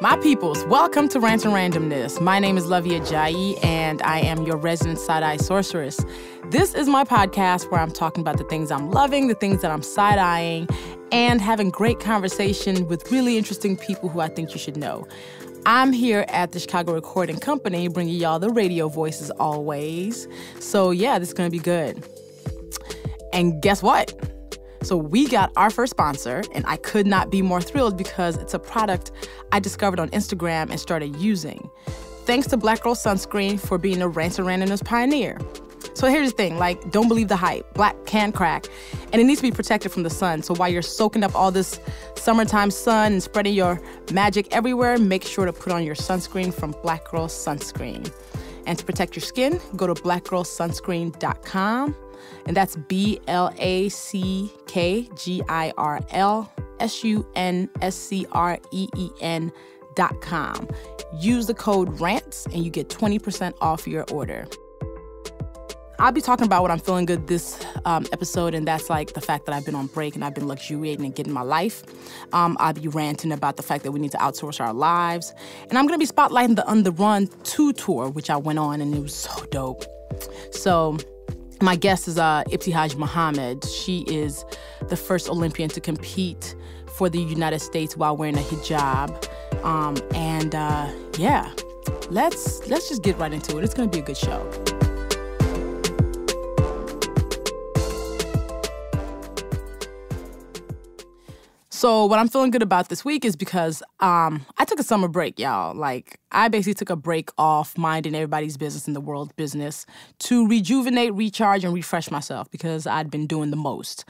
My peoples, welcome to Rants and Randomness. My name is Luvvie Ajayi, and I am your resident side-eye sorceress. This is my podcast where I'm talking about the things I'm loving, the things that I'm side-eyeing, and having great conversation with really interesting people who I think you should know. I'm here at the Chicago Recording Company bringing y'all the radio voices always. So yeah, this is going to be good. And guess what? So we got our first sponsor, and I could not be more thrilled because it's a product I discovered on Instagram and started using. Thanks to Black Girl Sunscreen for being a Rants and Randomness pioneer. So here's the thing, don't believe the hype. Black can crack, and it needs to be protected from the sun. So while you're soaking up all this summertime sun and spreading your magic everywhere, make sure to put on your sunscreen from Black Girl Sunscreen. And to protect your skin, go to blackgirlsunscreen.com. And that's BlackGirlSunscreen.com. Use the code RANTS and you get 20% off your order. I'll be talking about what I'm feeling good this episode, and that's the fact that I've been on break and I've been luxuriating and getting my life. I'll be ranting about the fact that we need to outsource our lives. And I'm going to be spotlighting the On the Run 2 tour, which I went on, and it was so dope. So my guest is Ibtihaj Muhammad. She is the first Olympian to compete for the United States while wearing a hijab. Let's just get right into it. It's going to be a good show. So what I'm feeling good about this week is because I took a summer break, y'all. I basically took a break off minding everybody's business in the world business to rejuvenate, recharge, and refresh myself because I'd been doing the most.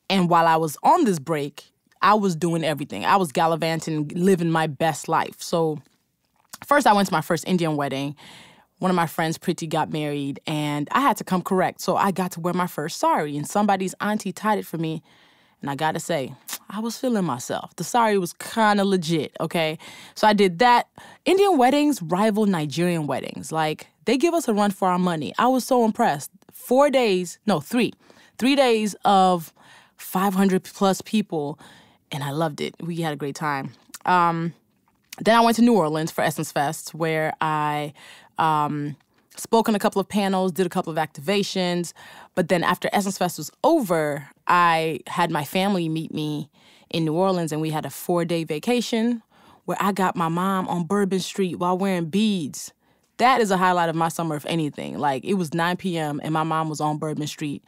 And while I was on this break, I was doing everything. I was gallivanting, living my best life. So first I went to my first Indian wedding. One of my friends, Priti, got married, and I had to come correct. So I got to wear my first sari, and somebody's auntie tied it for me. And I got to say, I was feeling myself. The sari was kind of legit, okay? So I did that. Indian weddings rival Nigerian weddings. They give us a run for our money. I was so impressed. 3 days of 500 plus people, and I loved it. We had a great time. Then I went to New Orleans for Essence Fest, where I spoke on a couple of panels, did a couple of activations. But then after Essence Fest was over, I had my family meet me in New Orleans, and we had a 4-day vacation where I got my mom on Bourbon Street while wearing beads. That is a highlight of my summer, if anything. It was 9 p.m. and my mom was on Bourbon Street,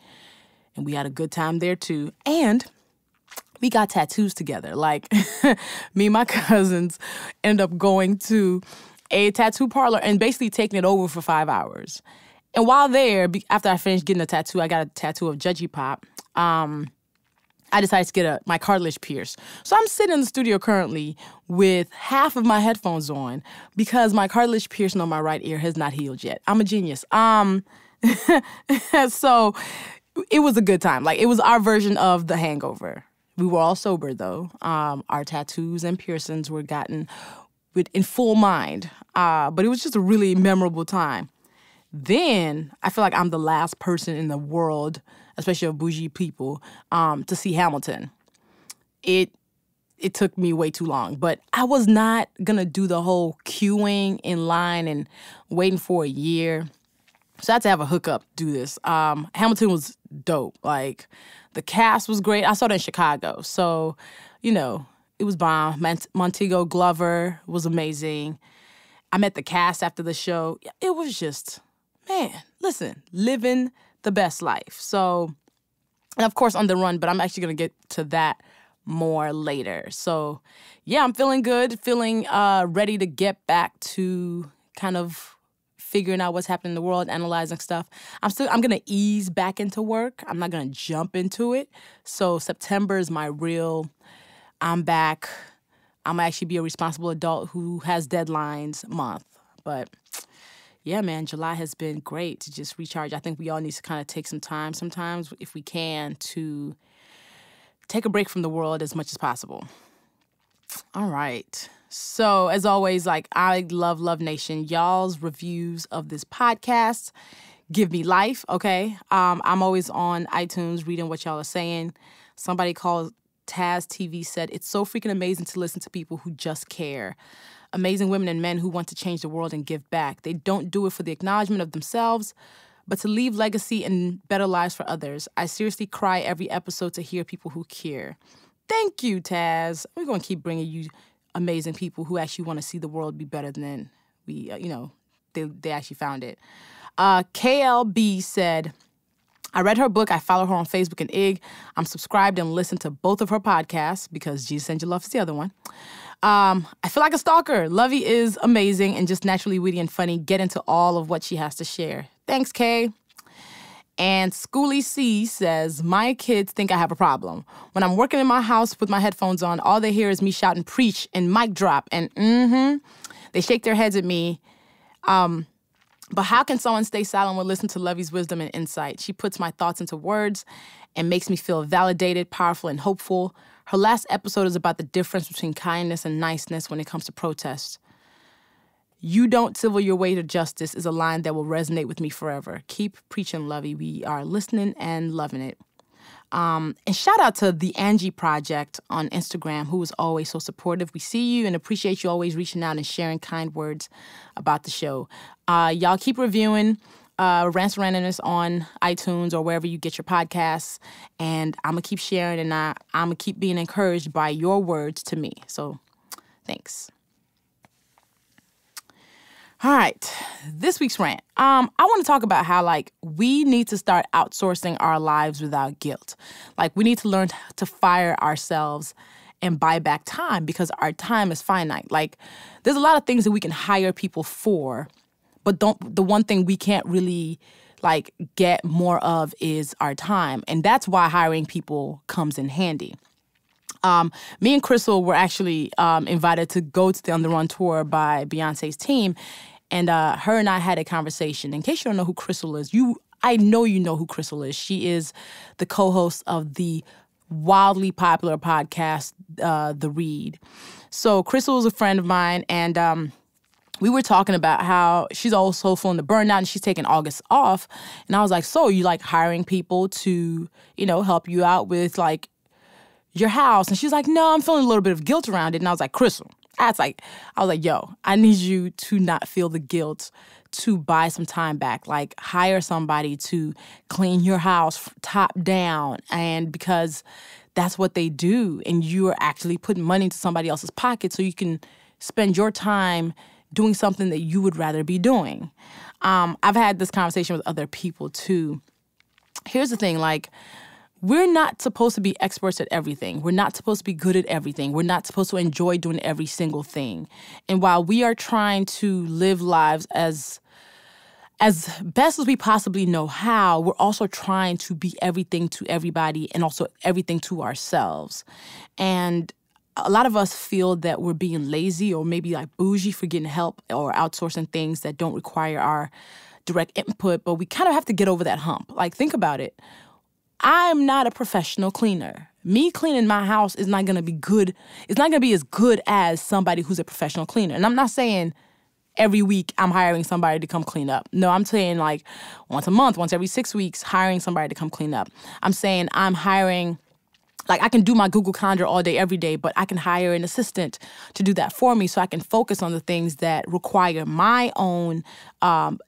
and we had a good time there too. And we got tattoos together. Me and my cousins ended up going to a tattoo parlor and basically taking it over for 5 hours. And while there, after I finished getting a tattoo, I got a tattoo of Judgy Pop. I decided to get my cartilage pierced. So I'm sitting in the studio currently with half of my headphones on because my cartilage piercing on my right ear has not healed yet. I'm a genius. So it was a good time. It was our version of The Hangover. We were all sober, though. Our tattoos and piercings were gotten in full mind. But it was just a really memorable time. Then I feel like I'm the last person in the world, especially of bougie people, to see Hamilton. It took me way too long, but I was not gonna do the whole queuing in line and waiting for a year. So I had to have a hookup do this. Hamilton was dope. The cast was great. I saw it in Chicago, so it was bomb. Montego Glover was amazing. I met the cast after the show. It was just, man, listen, living the best life. So, and of course, On the Run, but I'm actually going to get to that more later. So, yeah, I'm feeling good, feeling ready to get back to kind of figuring out what's happening in the world, analyzing stuff. I'm going to ease back into work. I'm not going to jump into it. So September is my real, I'm back. I'm going to actually be a responsible adult who has deadlines month. But yeah, man, July has been great to just recharge. I think we all need to kind of take some time sometimes, if we can, to take a break from the world as much as possible. All right. So as always, I love Nation. Y'all's reviews of this podcast give me life, okay? I'm always on iTunes reading what y'all are saying. Somebody called Taz TV said, it's so freaking amazing to listen to people who just care. Amazing women and men who want to change the world and give back. They don't do it for the acknowledgement of themselves, but to leave legacy and better lives for others. I seriously cry every episode to hear people who care. Thank you, Taz. We're going to keep bringing you amazing people who actually want to see the world be better than we, they actually found it. KLB said, I read her book. I follow her on Facebook and IG. I'm subscribed and listen to both of her podcasts because Jesus and Your Love is the other one. I feel like a stalker. Luvvie is amazing and just naturally witty and funny. Get into all of what she has to share. Thanks, Kay. And Schooly C says, my kids think I have a problem. When I'm working in my house with my headphones on, all they hear is me shouting preach and mic drop. And they shake their heads at me. But how can someone stay silent when listening to Luvvie's wisdom and insight? She puts my thoughts into words and makes me feel validated, powerful, and hopeful. Her last episode is about the difference between kindness and niceness when it comes to protests. You don't civil your way to justice is a line that will resonate with me forever. Keep preaching, Luvvie. We are listening and loving it. And shout out to the Angie Project on Instagram, who is always so supportive. We see you and appreciate you always reaching out and sharing kind words about the show. Y'all keep reviewing Rants and Randomness on iTunes or wherever you get your podcasts. And I'm going to keep sharing and I'm going to keep being encouraged by your words to me. So thanks. All right, this week's rant. I want to talk about how, we need to start outsourcing our lives without guilt. We need to learn to fire ourselves and buy back time because our time is finite. There's a lot of things that we can hire people for, but the one thing we can't really, get more of is our time. And that's why hiring people comes in handy. Me and Crystal were actually invited to go to the On the Run tour by Beyonce's team, and her and I had a conversation. In case you don't know who Crystal is, I know you know who Crystal is. She is the co-host of the wildly popular podcast, The Read. So Crystal is a friend of mine, and we were talking about how she's also feeling the burnout and she's taking August off. And I was like, so you hiring people to, help you out with your house? And she's like, no, I'm feeling a little bit of guilt around it. And I was like, Crystal, I was like, yo, I need you to not feel the guilt to buy some time back. Hire somebody to clean your house top down. And because that's what they do. And you are actually putting money into somebody else's pocket so you can spend your time doing something that you would rather be doing. I've had this conversation with other people too. Here's the thing, we're not supposed to be experts at everything. We're not supposed to be good at everything. We're not supposed to enjoy doing every single thing. And while we are trying to live lives as best as we possibly know how, we're also trying to be everything to everybody and also everything to ourselves. And a lot of us feel that we're being lazy or maybe bougie for getting help or outsourcing things that don't require our direct input, but we kind of have to get over that hump. Think about it. I'm not a professional cleaner. Me cleaning my house is not going to be good. It's not going to be as good as somebody who's a professional cleaner. And I'm not saying every week I'm hiring somebody to come clean up. No, I'm saying once a month, once every 6 weeks, hiring somebody to come clean up. I'm saying I'm hiring, I can do my Google Calendar all day, every day, but I can hire an assistant to do that for me so I can focus on the things that require my own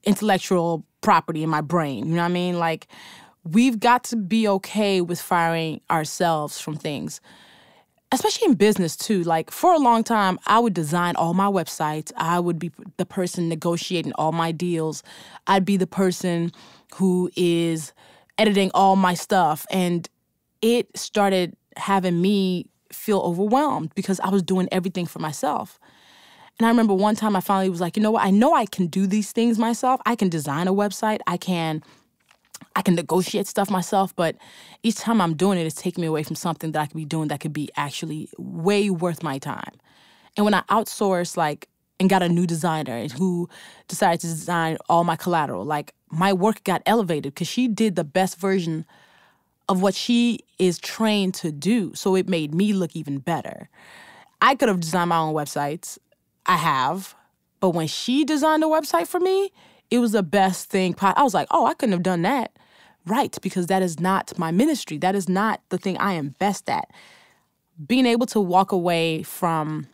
intellectual property in my brain. You know what I mean? We've got to be okay with firing ourselves from things, especially in business too. For a long time, I would design all my websites. I would be the person negotiating all my deals. I'd be the person who is editing all my stuff. And it started having me feel overwhelmed because I was doing everything for myself. And I remember one time I finally was like, you know what? I know I can do these things myself. I can design a website. I can negotiate stuff myself, but each time I'm doing it, it's taking me away from something that I could be doing that could be actually way worth my time. And when I outsourced, and got a new designer who decided to design all my collateral, my work got elevated because she did the best version of what she is trained to do. So it made me look even better. I could have designed my own websites. I have. But when she designed a website for me, it was the best thing. I was like, oh, I couldn't have done that. Right, because that is not my ministry. That is not the thing I am best at. being able to walk away from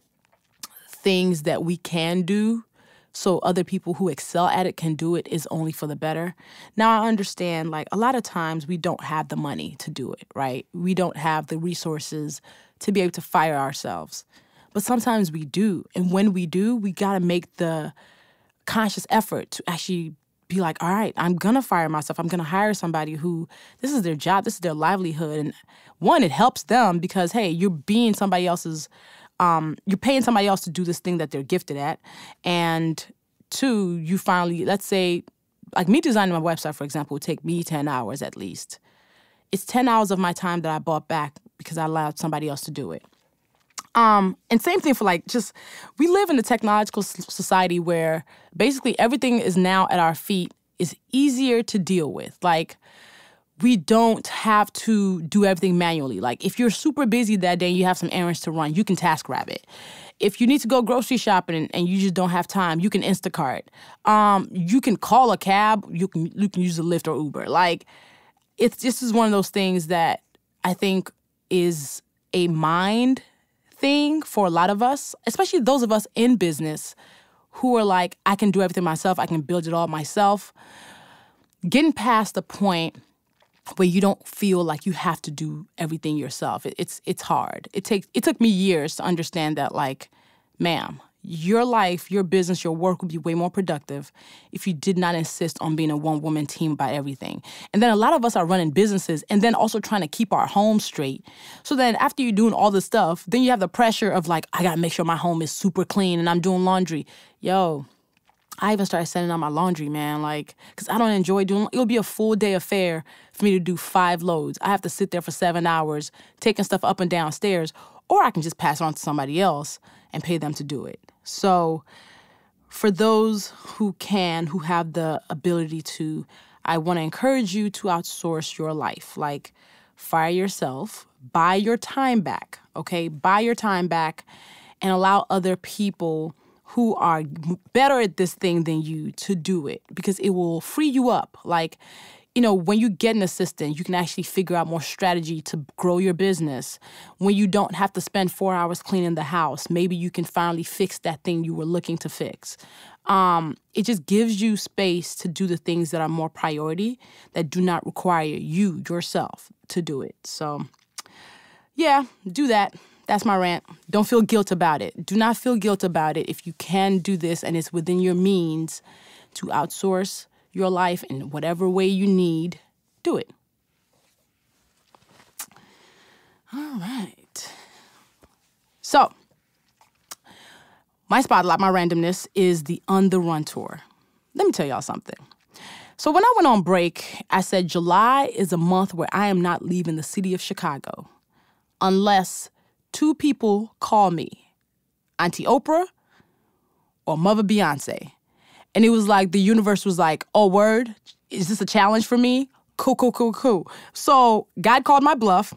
things that we can do so other people who excel at it can do it is only for the better. Now, I understand, like, a lot of times we don't have the money to do it, right? We don't have the resources to be able to fire ourselves. But sometimes we do. And when we do, we got to make the conscious effort to actually be like, all right, I'm going to fire myself. I'm going to hire somebody who, this is their job, this is their livelihood. And one, it helps them because, hey, you're paying somebody else to do this thing that they're gifted at. And two, you finally, let's say, like me designing my website, for example, would take me 10 hours at least. It's 10 hours of my time that I bought back because I allowed somebody else to do it. And same thing for we live in a technological society where basically everything is now at our feet, is easier to deal with. Like, we don't have to do everything manually. Like, if you're super busy that day and you have some errands to run, you can TaskRabbit. If you need to go grocery shopping and you just don't have time, you can Instacart. You can call a cab. You can use a Lyft or Uber. Like, this is one of those things that I think is a mind thing for a lot of us, especially those of us in business who are like, I can do everything myself. I can build it all myself. Getting past the point where you don't feel like you have to do everything yourself. It's hard. It took me years to understand that, like, ma'am, your life, your business, your work would be way more productive if you did not insist on being a one-woman team about everything. And then a lot of us are running businesses and then also trying to keep our home straight. So then after you're doing all this stuff, then you have the pressure of, like, I got to make sure my home is super clean and I'm doing laundry. Yo, I even started sending out my laundry, man, like, because I don't enjoy doing, it'll be a full day affair for me to do 5 loads. I have to sit there for 7 hours taking stuff up and down stairs, or I can just pass it on to somebody else and pay them to do it. So for those who have the ability to, I want to encourage you to outsource your life. Like, fire yourself, buy your time back, okay? Buy your time back and allow other people who are better at this thing than you to do it, because it will free you up. Like, you know, when you get an assistant, you can actually figure out more strategy to grow your business. When you don't have to spend 4 hours cleaning the house, maybe you can finally fix that thing you were looking to fix. It just gives you space to do the things that are more priority, that do not require you yourself to do it. So, yeah, do that. That's my rant. Don't feel guilt about it. Do not feel guilt about it if you can do this and it's within your means to outsource your life in whatever way you need. Do it. All right. So, my spotlight, my randomness is the On the Run tour. Let me tell y'all something. So when I went on break, I said July is a month where I am not leaving the city of Chicago unless 2 people call me, Auntie Oprah or Mother Beyonce. And it was like the universe was like, oh, word? Is this a challenge for me? Cool. So God called my bluff,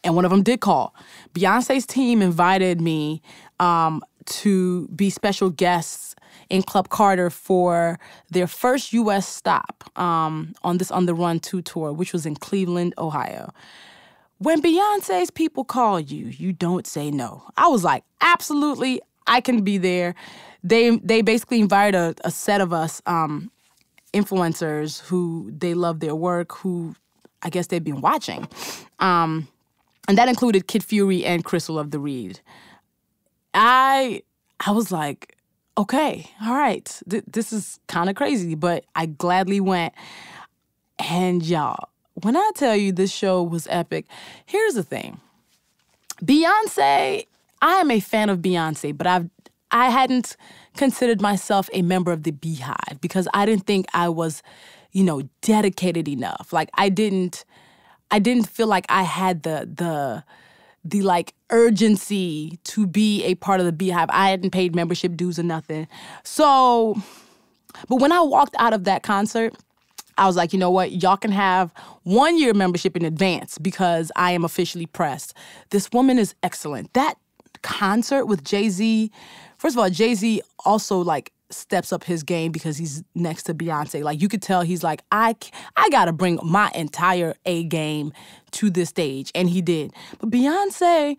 and one of them did call. Beyonce's team invited me to be special guests in Club Carter for their first U.S. stop on this On the Run 2 tour, which was in Cleveland, Ohio. When Beyonce's people call you, you don't say no. I was like, absolutely, I can be there. They basically invited a set of us influencers who they love their work, who I guess they've been watching. And that included Kid Fury and Crystal of the Reed. I was like, okay, all right, this is kind of crazy, but I gladly went. And y'all, when I tell you this show was epic, here's the thing. Beyonce, I am a fan of Beyonce, but I hadn't considered myself a member of the Beehive because I didn't think I was, dedicated enough. Like, I didn't feel like I had the like urgency to be a part of the Beehive. I hadn't paid membership dues or nothing. So, but when I walked out of that concert, I was like, you know what? Y'all can have 1 year membership in advance because I am officially pressed. This woman is excellent. That concert with Jay-Z, first of all, Jay-Z also like steps up his game because he's next to Beyonce. Like, you could tell he's like, I got to bring my entire A game to this stage. And he did. But Beyonce,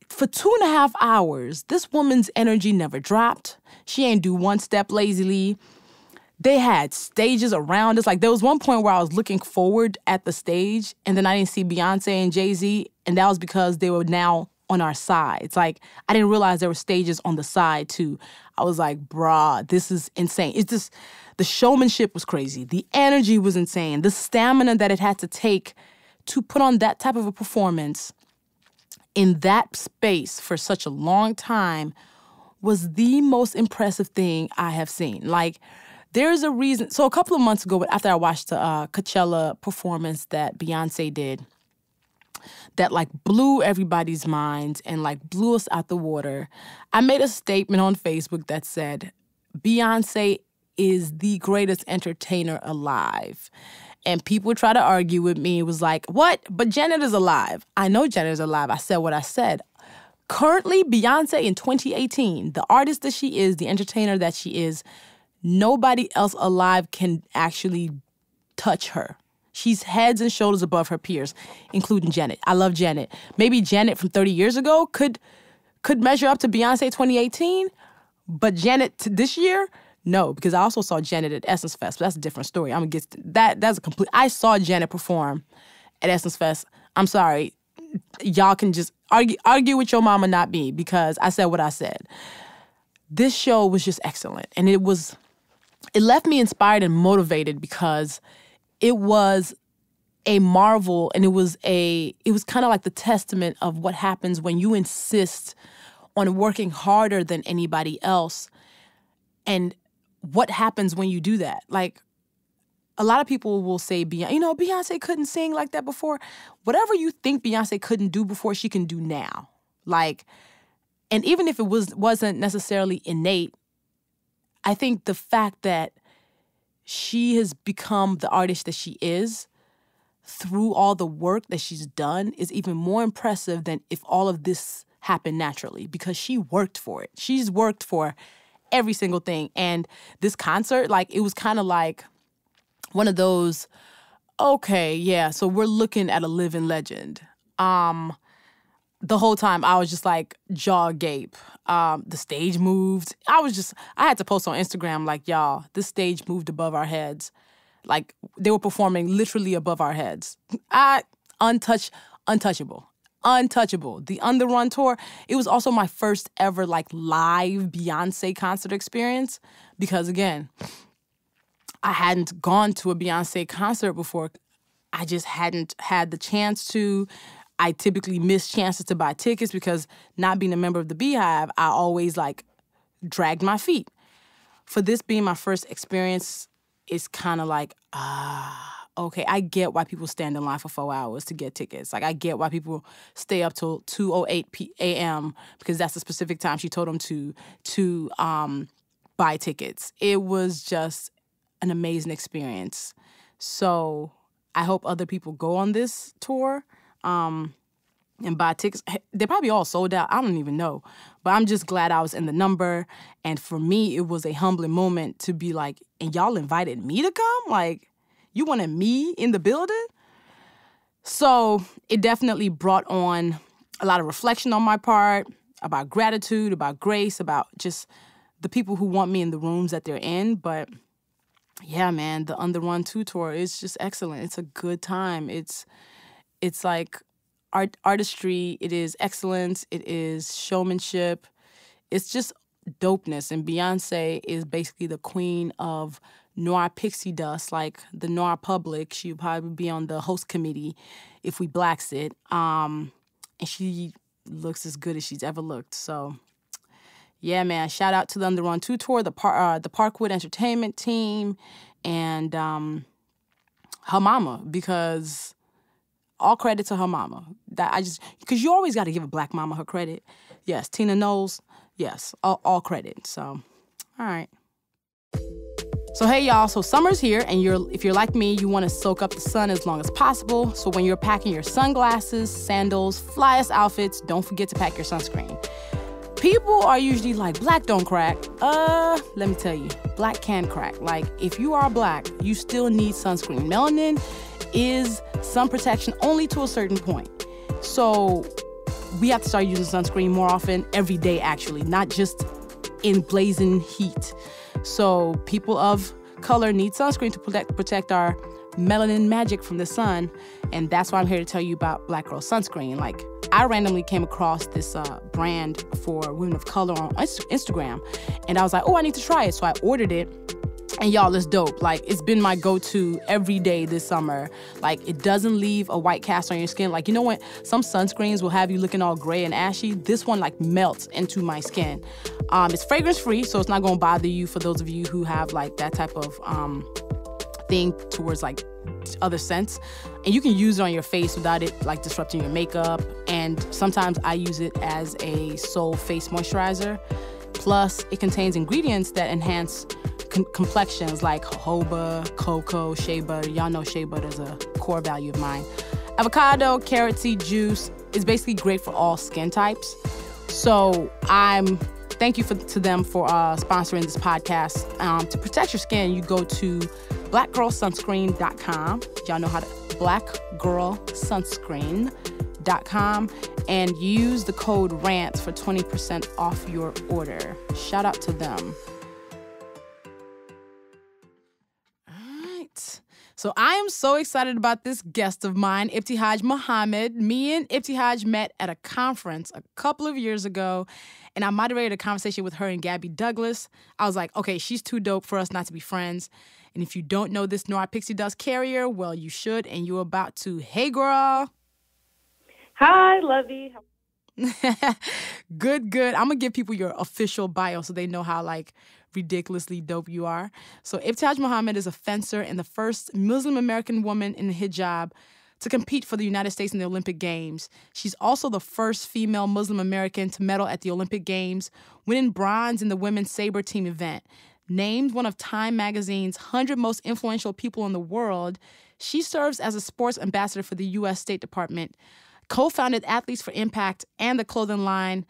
for 2.5 hours, this woman's energy never dropped. She ain't do one step lazily. They had stages around us. Like, there was one point where I was looking forward at the stage, and then I didn't see Beyonce and Jay-Z, and that was because they were now on our side. It's like, I didn't realize there were stages on the side, too. I was like, bruh, this is insane. It's just, the showmanship was crazy. The energy was insane. The stamina that it had to take to put on that type of a performance in that space for such a long time was the most impressive thing I have seen. Like, there's a reason. So a couple of months ago, after I watched the Coachella performance that Beyonce did, that like blew everybody's minds and like blew us out the water, I made a statement on Facebook that said, Beyonce is the greatest entertainer alive. And people try to argue with me. It was like, what? But Janet is alive. I know Janet is alive. I said what I said. Currently, Beyonce in 2018, the artist that she is, the entertainer that she is, nobody else alive can actually touch her. She's heads and shoulders above her peers, including Janet. I love Janet. Maybe Janet from 30 years ago could measure up to Beyonce 2018, but Janet this year, no, because I also saw Janet at Essence Fest, but that's a different story. I'm gonna get to that. That's a complete. I saw Janet perform at Essence Fest. I'm sorry, y'all can just argue with your mama, not me, because I said what I said. This show was just excellent, and it left me inspired and motivated because it was a marvel, and it was kind of like the testament of what happens when you insist on working harder than anybody else, and what happens when you do that. Like, a lot of people will say, Beyonce couldn't sing like that before. Whatever you think Beyonce couldn't do before, she can do now. Like, and even if it wasn't necessarily innate, I think the fact that she has become the artist that she is through all the work that she's done is even more impressive than if all of this happened naturally, because she worked for it. She's worked for every single thing. And this concert, like, it was kind of like one of those, okay, yeah, so we're looking at a living legend. The whole time I was just like jaw agape. The stage moved. I had to post on Instagram like, y'all, this stage moved above our heads. Like, they were performing literally above our heads. Untouchable. The On The Run tour, it was also my first ever like live Beyonce concert experience because, again, I hadn't gone to a Beyonce concert before. I just hadn't had the chance to. I typically miss chances to buy tickets because not being a member of the Beehive, I always like dragged my feet. For this being my first experience, it's kind of like, okay, I get why people stand in line for 4 hours to get tickets. Like, I get why people stay up till 2:08 a.m. because that's the specific time she told them to buy tickets. It was just an amazing experience. So I hope other people go on this tour and buy tickets. They're probably all sold out. I don't even know. But I'm just glad I was in the number. And for me, it was a humbling moment to be like, and y'all invited me to come? Like, you wanted me in the building? So it definitely brought on a lot of reflection on my part about gratitude, about grace, about just the people who want me in the rooms that they're in. But yeah, man, the On The Run 2 tour is just excellent. It's a good time. It's like artistry. It is excellence. It is showmanship. It's just dopeness. And Beyonce is basically the queen of noir pixie dust, like the noir public. She would probably be on the host committee if we blacks it. And she looks as good as she's ever looked. So, yeah, man, shout out to the On The Run 2 tour, the Parkwood Entertainment team, and her mama, because all credit to her mama. Because you always got to give a black mama her credit. Yes, Tina Knowles, yes, all credit. So, all right. So, hey, y'all, so summer's here, and if you're like me, you want to soak up the sun as long as possible. So when you're packing your sunglasses, sandals, flyest outfits, don't forget to pack your sunscreen. People are usually like, black don't crack. Let me tell you, black can crack. Like, if you are black, you still need sunscreen. Melanin is sun protection only to a certain point. So we have to start using sunscreen more often, every day actually, not just in blazing heat. So people of color need sunscreen to protect our melanin magic from the sun, and that's why I'm here to tell you about Black Girl Sunscreen. Like, I randomly came across this brand for women of color on Instagram, and I was like, oh, I need to try it. So I ordered it, and y'all, it's dope. Like, it's been my go-to every day this summer. Like, it doesn't leave a white cast on your skin. Like, you know what? Some sunscreens will have you looking all gray and ashy. This one, like, melts into my skin. It's fragrance-free, so it's not going to bother you for those of you who have, like, that type of thing towards, like, other scents. And you can use it on your face without it, like, disrupting your makeup. And sometimes I use it as a sole face moisturizer. Plus, it contains ingredients that enhance complexions like jojoba, cocoa, shea butter. Y'all know shea butter is a core value of mine. Avocado, carrot seed juice is basically great for all skin types. So thank you to them for sponsoring this podcast. To protect your skin, you go to blackgirlsunscreen.com. Y'all know how to blackgirlsunscreen.com and use the code RANTS for 20% off your order. Shout out to them. So I am so excited about this guest of mine, Ibtihaj Muhammad. Me and Ibtihaj met at a conference a couple of years ago, and I moderated a conversation with her and Gabby Douglas. I was like, okay, she's too dope for us not to be friends. And if you don't know this Noir Pixie Dust carrier, well, you should, and you're about to. Hey, girl. Hi, Luvvie. Good. I'm going to give people your official bio so they know how, like, ridiculously dope you are. So Ibtihaj Muhammad is a fencer and the first Muslim American woman in the hijab to compete for the United States in the Olympic Games. She's also the first female Muslim American to medal at the Olympic Games, winning bronze in the women's saber team event. Named one of Time Magazine's 100 most influential people in the world, she serves as a sports ambassador for the U.S. State Department, co-founded Athletes for Impact and the clothing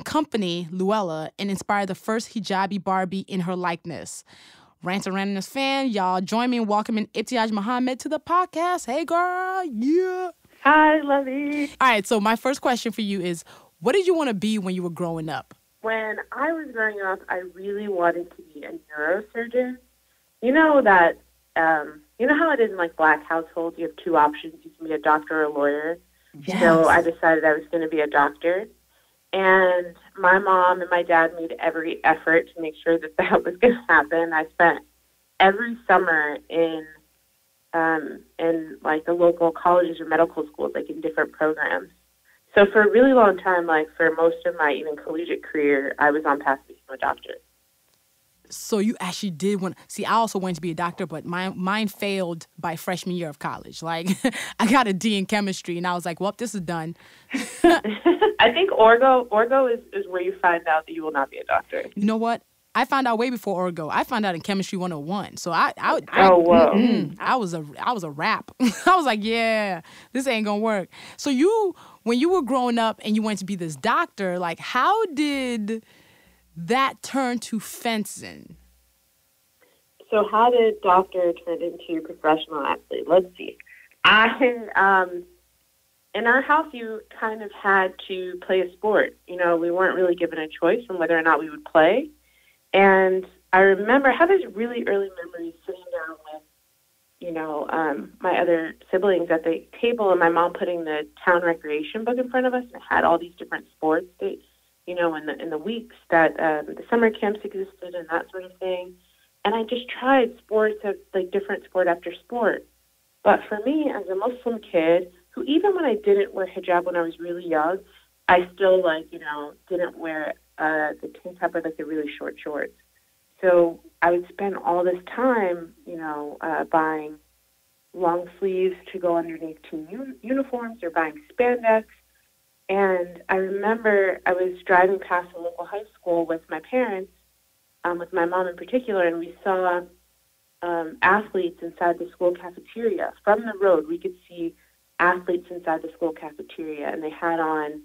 company, Luella, and inspired the first hijabi Barbie in her likeness. Rants and Randomness fan, y'all join me in welcoming Ibtihaj Muhammad to the podcast. Hey, girl. Yeah. Hi, Luvvie. All right, so my first question for you is, what did you want to be when you were growing up? When I was growing up, I really wanted to be a neurosurgeon. You know that, you know how it is in, like, black households? You have two options. You can be a doctor or a lawyer. Yes. So I decided I was going to be a doctor. And my mom and my dad made every effort to make sure that that was going to happen. I spent every summer in like the local colleges or medical schools, like in different programs. So for a really long time, like for most of my even collegiate career, I was on path to become a doctor. So you actually did want. See, I also wanted to be a doctor, but mine failed by freshman year of college. Like, I got a D in chemistry, and I was like, well, this is done. I think orgo is where you find out that you will not be a doctor. You know what? I found out way before orgo. I found out in chemistry 101. So I was a rap. I was like, yeah, this ain't gonna work. So when you were growing up and you wanted to be this doctor, like, how did that turn to fencing? So how did doctor turn into professional athlete? Let's see. In our house, you kind of had to play a sport. You know, we weren't really given a choice on whether or not we would play. And I remember, I have these really early memories sitting down with, you know, my other siblings at the table, and my mom putting the town recreation book in front of us, and it had all these different sports that, you know, in the weeks that the summer camps existed and that sort of thing. And I just tried sports of, like, different sport after sport. But for me, as a Muslim kid, who even when I didn't wear hijab when I was really young, I still, like, you know, didn't wear the tank top or, like, the really short shorts. So I would spend all this time, you know, buying long sleeves to go underneath team uniforms or buying spandex. And I remember I was driving past a local high school with my parents, with my mom in particular, and we saw athletes inside the school cafeteria. From the road, we could see athletes inside the school cafeteria, and they had on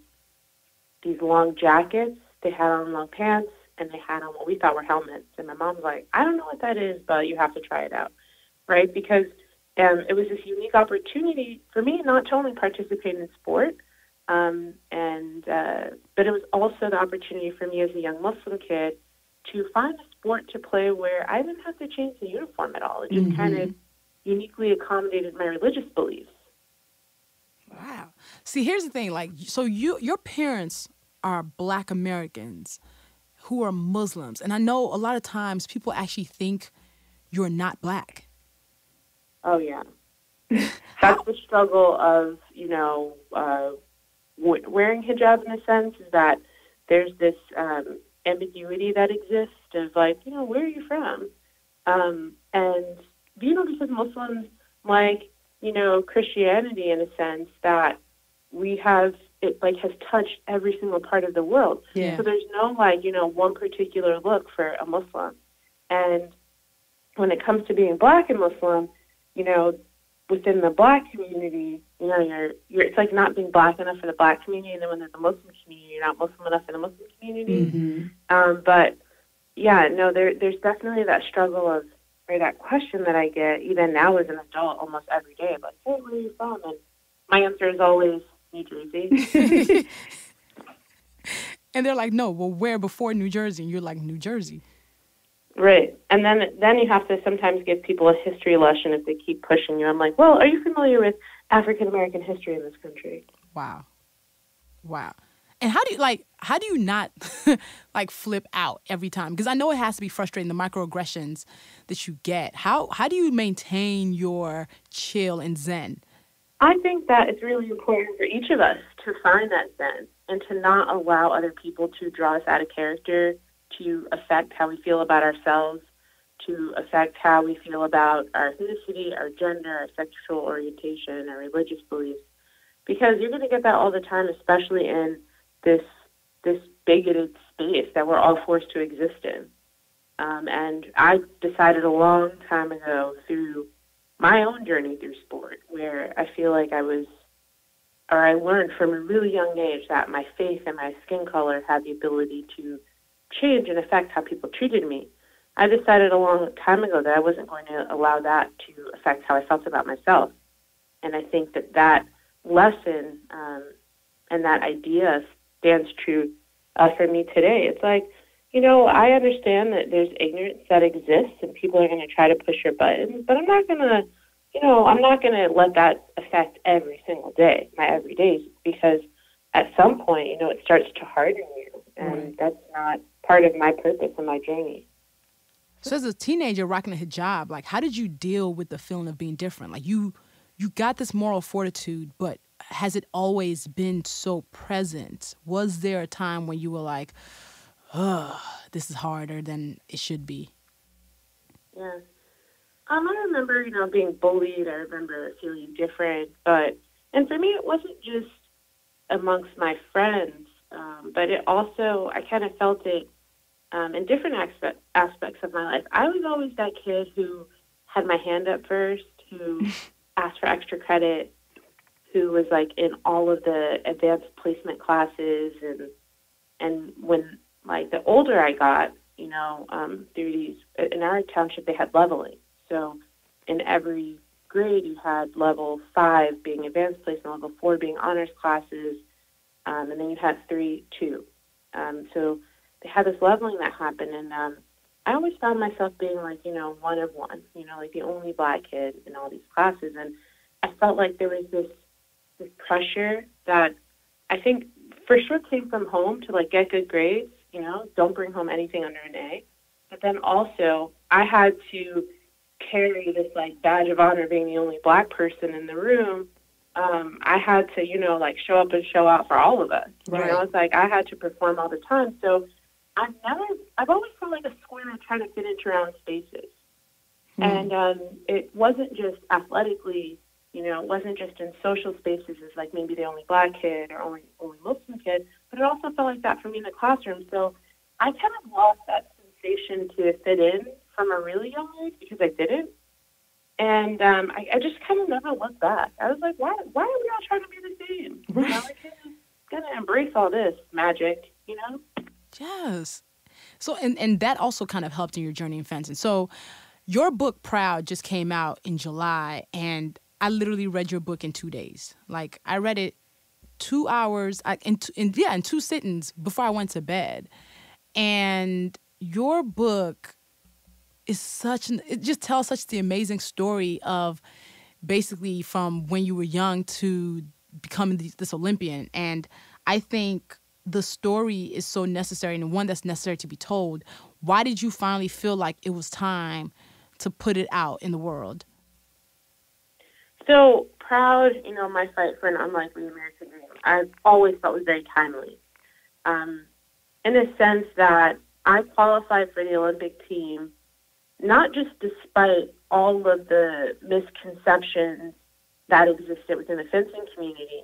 these long jackets they had on long pants, and they had on what we thought were helmets. And my mom's like, I don't know what that is, but you have to try it out, right? Because it was this unique opportunity for me not to only participate in sport, but it was also the opportunity for me as a young Muslim kid to find a sport to play where I didn't have to change the uniform at all. It just kind of uniquely accommodated my religious beliefs. Wow. See, here's the thing. Like, so your parents are Black Americans who are Muslims. And I know a lot of times people actually think you're not Black. Oh, yeah. That's the struggle of, wearing hijab in a sense, is that there's this ambiguity that exists of like, where are you from? And, because Muslims, like, Christianity in a sense, that we have, it like has touched every single part of the world. Yeah. So there's no like, one particular look for a Muslim. And when it comes to being Black and Muslim, within the Black community, you're it's like not being Black enough for the Black community, and then when there's a Muslim community, you're not Muslim enough for the Muslim community. But yeah, no, there's definitely that struggle of, or that question that I get even now as an adult almost every day, like, hey, where are you from? And my answer is always New Jersey. And they're like, no, well, where before New Jersey? And you're like, New Jersey. Right. And then you have to sometimes give people a history lesson if they keep pushing you. I'm like, well, are you familiar with African-American history in this country? Wow. And how do you not like flip out every time? Because I know it has to be frustrating, the microaggressions that you get. How do you maintain your chill and zen? I think that it's really important for each of us to find that zen and to not allow other people to draw us out of character, to affect how we feel about ourselves, to affect how we feel about our ethnicity, our gender, our sexual orientation, our religious beliefs. Because you're going to get that all the time, especially in this bigoted space that we're all forced to exist in. And I decided a long time ago through my own journey through sport, where I feel like I learned from a really young age that my faith and my skin color had the ability to change and affect how people treated me. I decided a long time ago that I wasn't going to allow that to affect how I felt about myself. And I think that lesson and that idea stands true for me today. It's like, I understand that there's ignorance that exists and people are going to try to push your buttons, but I'm not going to let that affect every single day, my everydays, because at some point, it starts to harden you, and that's not part of my purpose and my journey. So as a teenager rocking a hijab, like, how did you deal with the feeling of being different? Like, you got this moral fortitude, but has it always been so present? Was there a time when you were like, this is harder than it should be? Yeah. I remember, being bullied. I remember feeling different. And for me, it wasn't just amongst my friends, but it also, I kind of felt it in different aspects of my life. I was always that kid who had my hand up first, who asked for extra credit, who was like in all of the advanced placement classes. And when like the older I got, through these, in our township, they had leveling. So in every grade, you had level 5 being advanced placement, level 4 being honors classes, and then you had 3, 2. So they had this leveling that happened, and I always found myself being like, one of one, like the only Black kid in all these classes. And I felt like there was this pressure that I think for sure came from home to like get good grades, don't bring home anything under an A. But then also I had to carry this like badge of honor being the only Black person in the room. I had to, like show up and show out for all of us. Right. It's like I had to perform all the time. So I've always felt like a square trying to fit into round spaces. And it wasn't just athletically, it wasn't just in social spaces as like maybe the only Black kid or only Muslim kid, but it also felt like that for me in the classroom. So I kind of lost that sensation to fit in from a really young age because I didn't. And I just kind of never looked back. I was like, why are we all trying to be the same? Right. I gotta embrace all this magic, Yes. So, and that also kind of helped in your journey in fencing. So, your book, Proud, just came out in July, and I literally read your book in 2 days. Like, I read it 2 hours, in 2 sittings before I went to bed. And your book is it just tells such the amazing story of basically from when you were young to becoming this Olympian. And I think the story is so necessary and one that's necessary to be told. Why did you finally feel like it was time to put it out in the world? So Proud, my fight for an unlikely American dream, I've always felt was very timely. In a sense that I qualified for the Olympic team, not just despite all of the misconceptions that existed within the fencing community,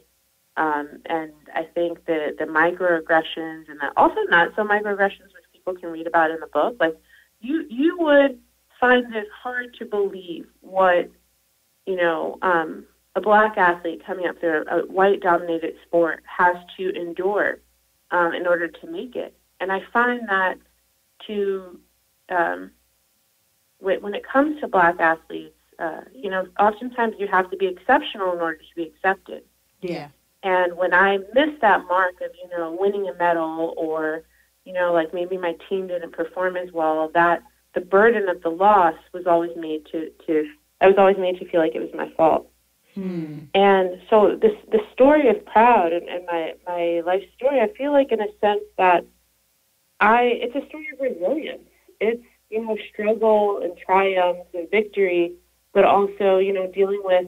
and I think the microaggressions and also not so microaggressions which people can read about in the book. Like you would find it hard to believe what a black athlete coming up through a white-dominated sport has to endure in order to make it. And I find that when it comes to black athletes, oftentimes you have to be exceptional in order to be accepted. Yeah. And when I missed that mark of, winning a medal or, like maybe my team didn't perform as well, that the burden of the loss was always made I was always made to feel like it was my fault. And so the story of Proud and my life story, I feel like in a sense that it's a story of resilience. It's, struggle and triumphs and victory, but also, dealing with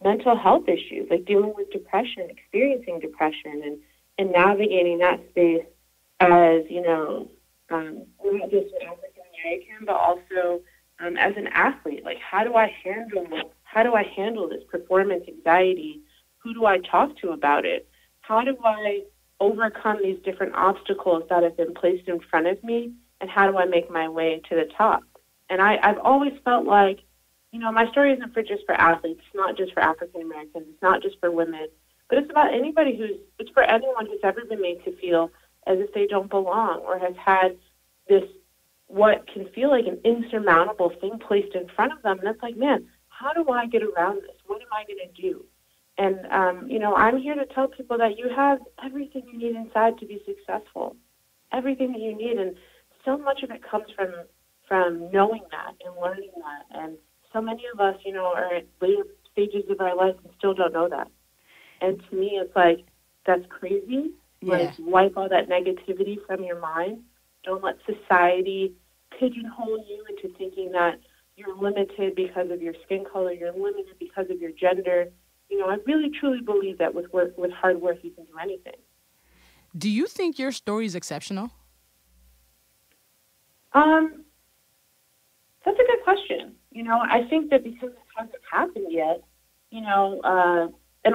mental health issues, like dealing with depression, experiencing depression and navigating that space as, not just an African American, but also as an athlete. Like, how do I handle this performance anxiety? Who do I talk to about it? How do I overcome these different obstacles that have been placed in front of me? And how do I make my way to the top? And I've always felt like, my story isn't just for athletes. It's not just for African Americans. It's not just for women. But it's about it's for anyone who's ever been made to feel as if they don't belong or has had this, what can feel like an insurmountable thing placed in front of them. And it's like, man, how do I get around this? What am I going to do? And, I'm here to tell people that you have everything you need inside to be successful, everything that you need. And so much of it comes from knowing that and learning that. And so many of us, are at later stages of our life and still don't know that. And to me, it's like, that's crazy. Yeah. Like, wipe all that negativity from your mind. Don't let society pigeonhole you into thinking that you're limited because of your skin color, you're limited because of your gender. I really, truly believe that with hard work, you can do anything. Do you think your story is exceptional? That's a good question. I think that because it hasn't happened yet, and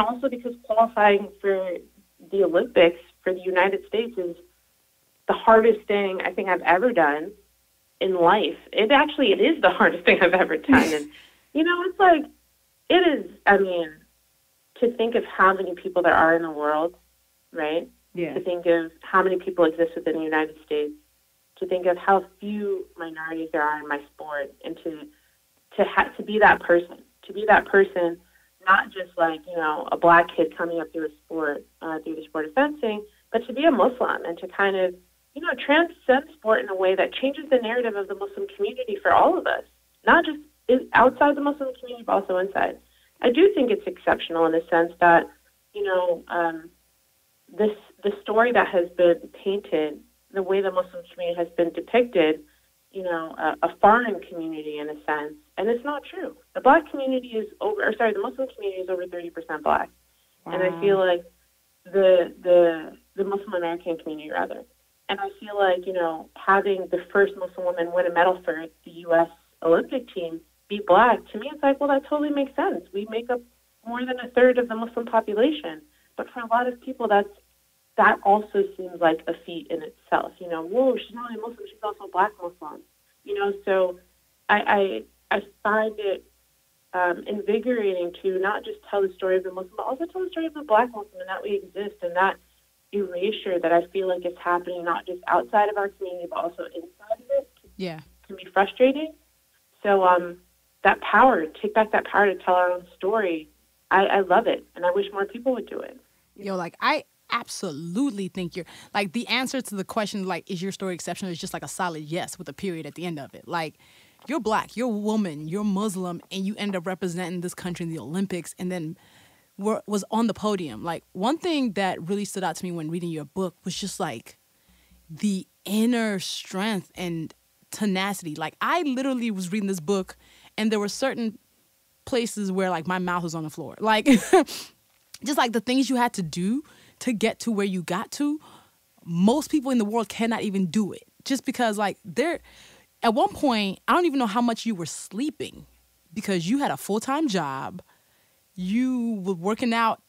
also because qualifying for the Olympics for the United States is the hardest thing I think I've ever done in life. It is the hardest thing I've ever done. And, it's like, it is, to think of how many people there are in the world, right? Yeah. To think of how many people exist within the United States, to think of how few minorities there are in my sport, and to be that person, not just like, a black kid coming up through the sport of fencing, but to be a Muslim and to kind of, transcend sport in a way that changes the narrative of the Muslim community for all of us, not just outside the Muslim community, but also inside. I do think it's exceptional in the sense that, the story that has been painted, the way the Muslim community has been depicted, a foreign community in a sense, and it's not true. The Muslim community is over 30% Black. Wow. And I feel like the Muslim American community, rather. And I feel like, having the first Muslim woman win a medal for the U.S. Olympic team be Black, to me it's like, well, that totally makes sense. We make up more than a third of the Muslim population. But for a lot of people, that also seems like a feat in itself. Whoa, she's not only Muslim, she's also a Black Muslim. So I find it invigorating to not just tell the story of the Muslim, but also tell the story of the Black Muslim and that we exist and that, erasure that I feel like is happening not just outside of our community but also inside of it Yeah. can be frustrating. So that power, take back that power to tell our own story. I love it, and I wish more people would do it. Yo, like, I absolutely think you're, like, the answer to the question, like, is your story exceptional, is just like a solid yes with a period at the end of it. Like, you're Black, you're a woman, you're Muslim, and you end up representing this country in the Olympics, and then was on the podium. Like, one thing that really stood out to me when reading your book was just, like, the inner strength and tenacity. Like, I literally was reading this book, and there were certain places where, like, my mouth was on the floor. Like, just, like, the things you had to do to get to where you got to, most people in the world cannot even do it. Just because, like, at one point, I don't even know how much you were sleeping because you had a full-time job. You were working out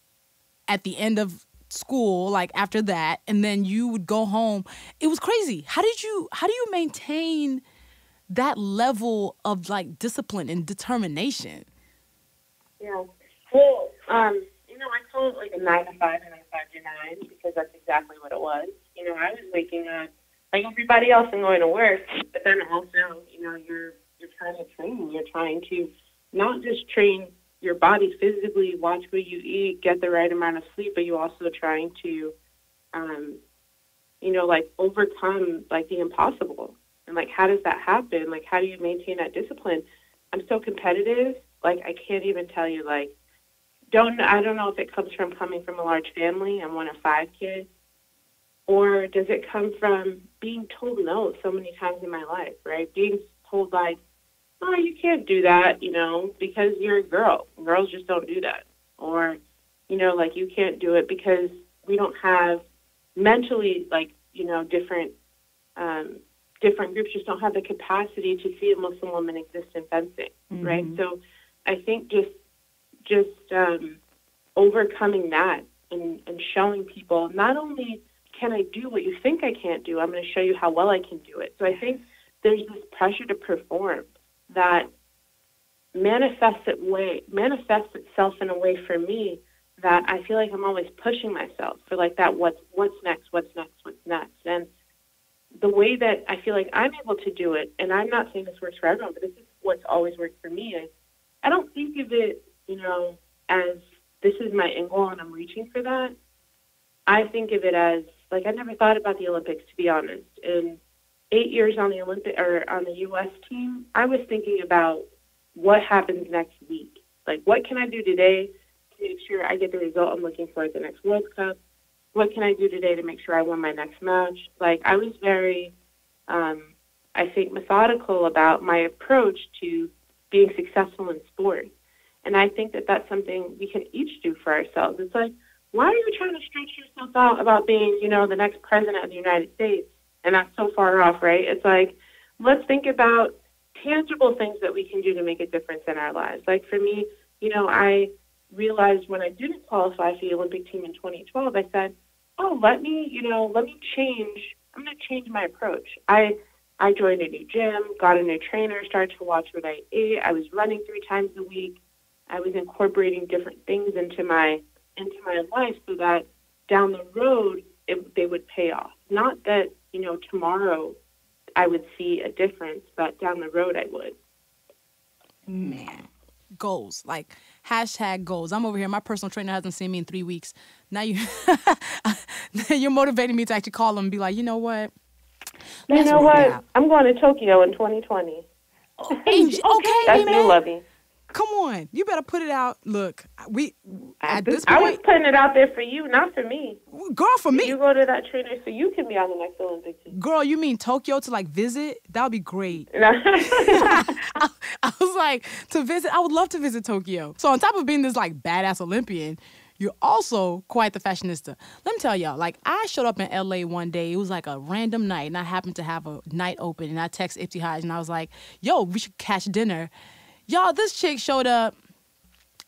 at the end of school, like, after that, and then you would go home. It was crazy. How do you maintain that level of, like, discipline and determination? Yeah. Well, I call it like a 9 to 5 and a 5 to 9 because that's exactly what it was. I was waking up like everybody else and going to work, but then also, you're trying to train. You're trying to not just train your body physically, watch what you eat, get the right amount of sleep, but you're also trying to, like, overcome, like, the impossible. And, like, how does that happen? Like, how do you maintain that discipline? I'm so competitive. Like, I can't even tell you, like, I don't know if it comes from coming from a large family. I'm one of 5 kids. Or does it come from being told no so many times in my life, right? Being told, like, oh, you can't do that, because you're a girl. Girls just don't do that. Or, like, you can't do it because we don't have mentally, like, different groups just don't have the capacity to see a Muslim woman exist in fencing, right? So I think just overcoming that and showing people not only can I do what you think I can't do, I'm going to show you how well I can do it. So I think there's this pressure to perform that manifests itself in a way for me that I feel like I'm always pushing myself for, like, that what's next. And the way that I feel like I'm able to do it, and I'm not saying this works for everyone, but this is what's always worked for me, is I don't think of it, as this is my end goal and I'm reaching for that. I think of it as, like, I never thought about the Olympics, to be honest. In 8 years on the on the U.S. team, I was thinking about what happens next week. Like, what can I do today to make sure I get the result I'm looking for at the next World Cup? What can I do today to make sure I win my next match? Like, I was very, I think, methodical about my approach to being successful in sport. And I think that that's something we can each do for ourselves. It's like, why are you trying to stretch yourself out about being, the next president of the United States? And that's so far off, right? It's like, let's think about tangible things that we can do to make a difference in our lives. Like, for me, I realized when I didn't qualify for the Olympic team in 2012, I said, let me change. I'm going to change my approach. I joined a new gym, got a new trainer, started to watch what I ate. I was running 3 times a week. I was incorporating different things into my life so that down the road they would pay off. Not that, tomorrow I would see a difference, but down the road I would. Man, goals, like #goals. I'm over here. My personal trainer hasn't seen me in 3 weeks. Now you're motivating me to actually call him and be like, you know what? You know what? I'm going to Tokyo in 2020. Okay, that's new, Luvvie. Come on, you better put it out. Look, at this point, I was putting it out there for you, not for me. Girl, for me. You go to that trainer so you can be on the next Olympic team. Girl, you mean Tokyo to, like, visit? That would be great. I was like, to visit, I would love to visit Tokyo. So on top of being this, like, badass Olympian, you're also quite the fashionista. Let me tell y'all, like, I showed up in LA one day. It was like a random night, and I happened to have a night open, and I texted Ibtihaj, and I was like, yo, we should catch dinner. Y'all, this chick showed up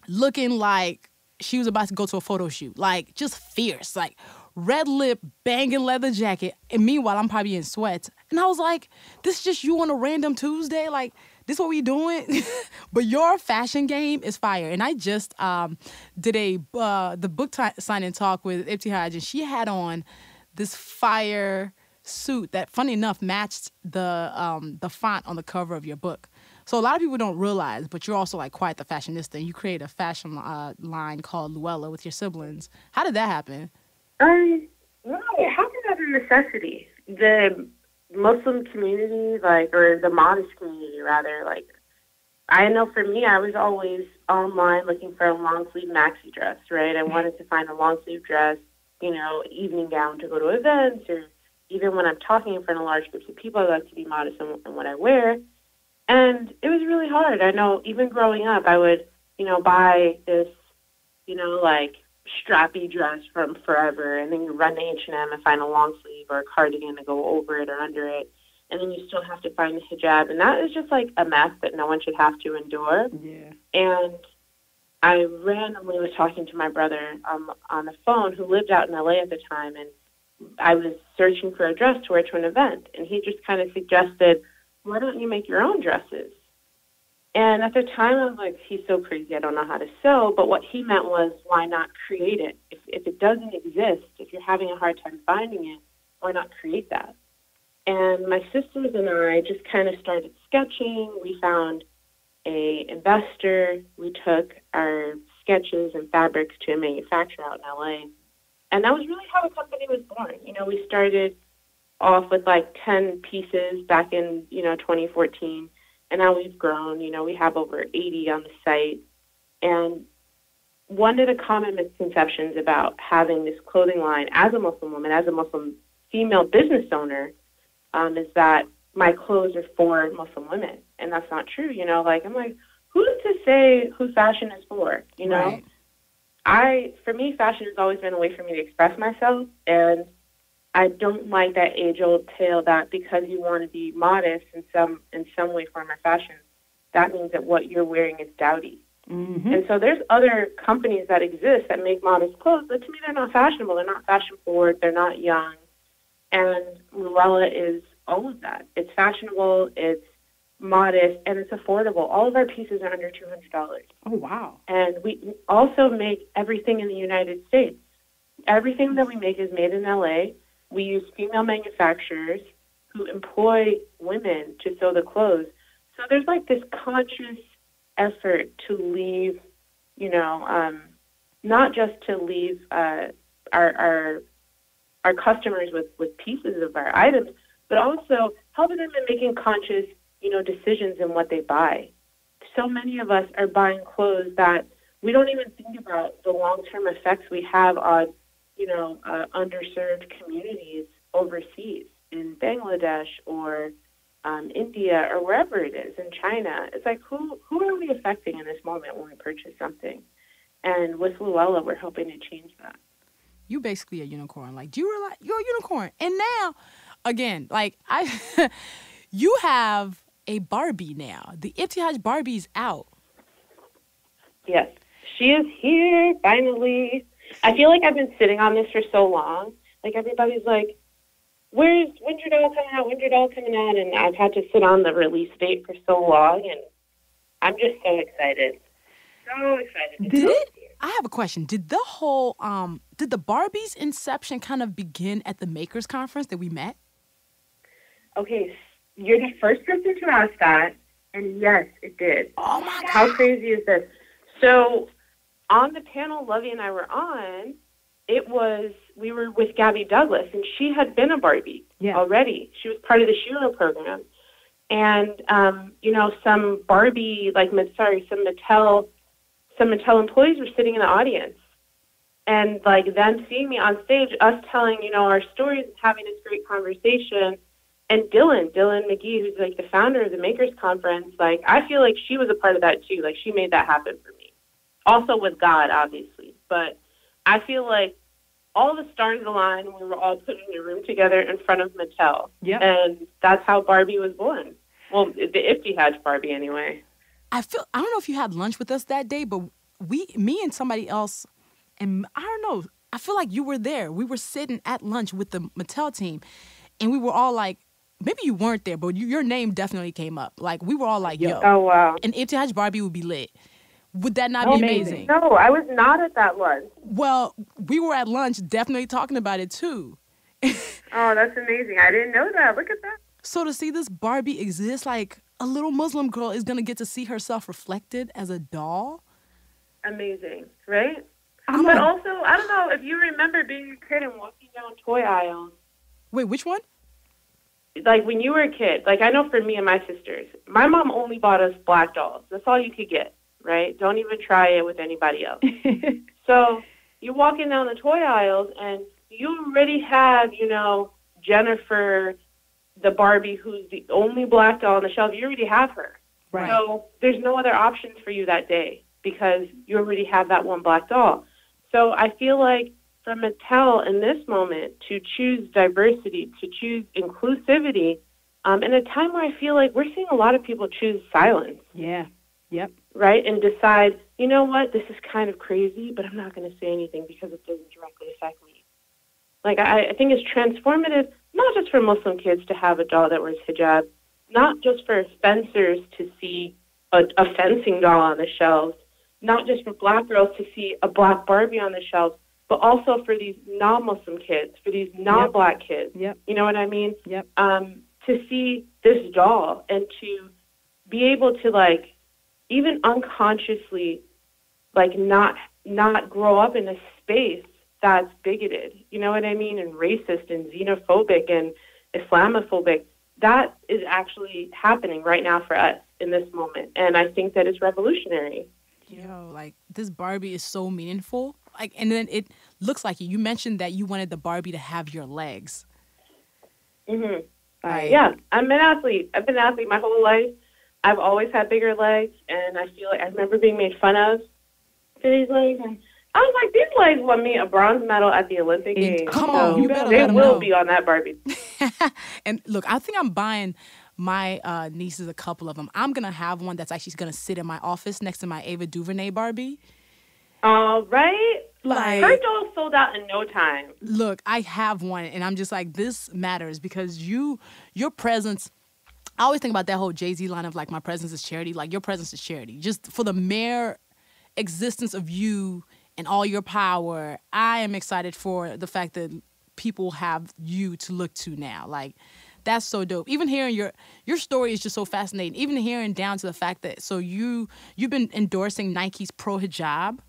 looking like she was about to go to a photo shoot. Like, just fierce. Like, red lip, banging leather jacket. And meanwhile, I'm probably in sweats. And I was like, this is just you on a random Tuesday? Like, this what we doing? But your fashion game is fire. And I just did the book signing talk with Ibtihaj, and she had on this fire suit that, funny enough, matched the font on the cover of your book. So a lot of people don't realize, but you're also like quite the fashionista. And you create a fashion line called Luella with your siblings. How did that happen? Well, it happened out of necessity. The Muslim community, or the modest community, rather, I know for me, I was always online looking for a long sleeve maxi dress, right? I wanted to find a long sleeve dress, evening gown to go to events, or even when I'm talking in front of large groups of people, I like to be modest in what I wear. And it was really hard. I know even growing up, I would, buy this, strappy dress from Forever, and then you run to H&M and find a long sleeve or a cardigan to go over it or under it. And then you still have to find the hijab. And that is just a mess that no one should have to endure. Yeah. And I randomly was talking to my brother on the phone, who lived out in LA at the time, and I was searching for a dress to wear to an event. And he just kind of suggested, why don't you make your own dresses? And at the time, I was like, he's so crazy, I don't know how to sew. But what he meant was, why not create it? If it doesn't exist, if you're having a hard time finding it, why not create that? And my sisters and I just kind of started sketching. We found an investor. We took our sketches and fabrics to a manufacturer out in LA. And that was really how the company was born. We started off with 10 pieces back in, 2014. And now we've grown. We have over 80 on the site. And one of the common misconceptions about having this clothing line as a Muslim woman, as a Muslim female business owner, is that my clothes are for Muslim women. And that's not true. I'm like, who's to say who fashion is for? Right. For me, fashion has always been a way for me to express myself. And I don't like that age-old tale that because you want to be modest in some way, form, or fashion, that means that what you're wearing is dowdy. Mm-hmm. And so there's other companies that exist that make modest clothes, but to me they're not fashionable. They're not fashion-forward. They're not young. And Luella is all of that. It's fashionable, it's modest, and it's affordable. All of our pieces are under $200. Oh, wow. And we also make everything in the United States. Everything that we make is made in LA. We use female manufacturers who employ women to sew the clothes. So there's this conscious effort to leave, not just to leave our customers with pieces of our items, but also helping them in making conscious, decisions in what they buy. So many of us are buying clothes that we don't even think about the long-term effects we have on underserved communities overseas in Bangladesh or India or wherever it is, in China. It's who are we affecting in this moment when we purchase something? And with Luella, we're hoping to change that. You basically a unicorn. Do you realize you're a unicorn? And now, again, you have a Barbie now. The Ibtihaj Barbie's out. Yes, she is here finally. I feel like I've been sitting on this for so long. Everybody's like, when's your doll coming out? When's your doll coming out? And I've had to sit on the release date for so long, and I'm just so excited. So excited. I have a question. Did the whole, did the Barbie's inception kind of begin at the Makers Conference that we met? Okay, you're the first person to ask that, and yes, it did. Oh, my God. How crazy is this? So on the panel Luvvie and I were on, we were with Gabby Douglas, and she had been a Barbie already. She was part of the Shiro program. And, some Barbie, some Mattel employees were sitting in the audience. And, them seeing me on stage, us telling, our stories, having this great conversation. And Dylan McGee, who's, the founder of the Makers Conference, I feel like she was a part of that, too. She made that happen for me. Also with God, obviously. But I feel like all the stars aligned. We were all put in a room together in front of Mattel. Yep. And that's how Barbie was born. Well, the Ibtihaj Barbie, anyway. I don't know if you had lunch with us that day, but me and somebody else, and I don't know, I feel like you were there. We were sitting at lunch with the Mattel team, and we were all maybe you weren't there, but your name definitely came up. Like, we were all like, yo. Oh, wow. And Ibtihaj Barbie would be lit. Would that not be amazing? No, I was not at that lunch. Well, we were at lunch definitely talking about it, too. Oh, that's amazing. I didn't know that. Look at that. So to see this Barbie exist, like, a little Muslim girl is going to get to see herself reflected as a doll. Amazing, right? But also, I don't know if you remember being a kid and walking down toy aisles. Wait, which one? Like, when you were a kid, like, I know for me and my sisters, my mom only bought us black dolls. That's all you could get, right? Don't even try it with anybody else. So you're walking down the toy aisles, and you already have, you know, Jennifer, the Barbie, who's the only black doll on the shelf. You already have her. Right. So there's no other options for you that day because you already have that one black doll. So I feel like for Mattel in this moment to choose diversity, to choose inclusivity, in a time where I feel like we're seeing a lot of people choose silence. Yeah. Yep. Right? And decide, you know what, this is kind of crazy, but I'm not going to say anything because it doesn't directly affect me. Like, I think it's transformative, not just for Muslim kids to have a doll that wears hijab, not just for fencers to see a fencing doll on the shelves, not just for black girls to see a black Barbie on the shelves, but also for these non-Muslim kids, for these non-black kids. Yep. You know what I mean? Yep. To see this doll and to be able to, like, even unconsciously, like, not grow up in a space that's bigoted, you know what I mean, and racist and xenophobic and Islamophobic. That is actually happening right now for us in this moment, and I think that it's revolutionary. Yo, like, this Barbie is so meaningful. Like, and then it looks like you mentioned that you wanted the Barbie to have your legs. Mm-hmm. Right. Yeah, I'm an athlete. I've been an athlete my whole life. I've always had bigger legs, and I feel like I remember being made fun of for these legs. And I was like, these legs won me a bronze medal at the Olympic Games. Come on, you better they let them will know. be on that Barbie. And look, I think I'm buying my nieces a couple of them. I'm going to have one that's actually going to sit in my office next to my Ava DuVernay Barbie. Right? Like, her doll sold out in no time. Look, I have one, and I'm just like, this matters because your presence, I always think about that whole Jay-Z line of, like, my presence is charity. Like, your presence is charity. Just for the mere existence of you and all your power, I am excited for the fact that people have you to look to now. Like, that's so dope. Even hearing your story is just so fascinating. Even hearing down to the fact that, so you've been endorsing Nike's pro hijab.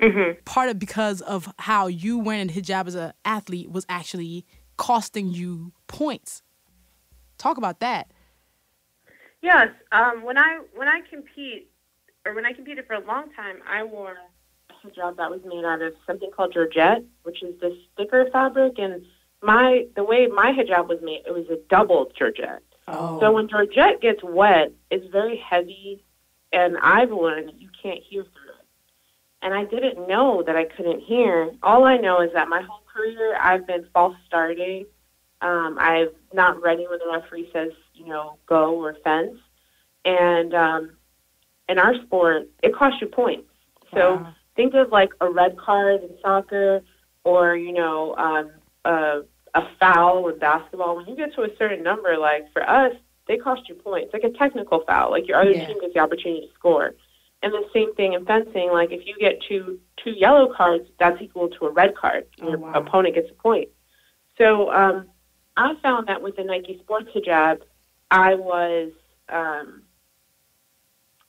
Mm-hmm. Part of because of how you wearing hijab as an athlete was actually costing you points. Talk about that. Yes. When I compete, or when I competed for a long time, I wore a hijab that was made out of something called georgette, which is this thicker fabric. And the way my hijab was made, it was a double georgette. Oh. So when georgette gets wet, it's very heavy, and I've learned you can't hear through it. And I didn't know that I couldn't hear. All I know is that my whole career, I've been false starting. I've not ready when the referee says, you know, go or fence. And in our sport, it costs you points. So think of like a red card in soccer, or, you know, a foul in basketball. When you get to a certain number, like for us, they cost you points. Like a technical foul, like your other team gets the opportunity to score. And the same thing in fencing, like if you get two yellow cards, that's equal to a red card. Your opponent gets a point. So I found that with the Nike Sports hijab, I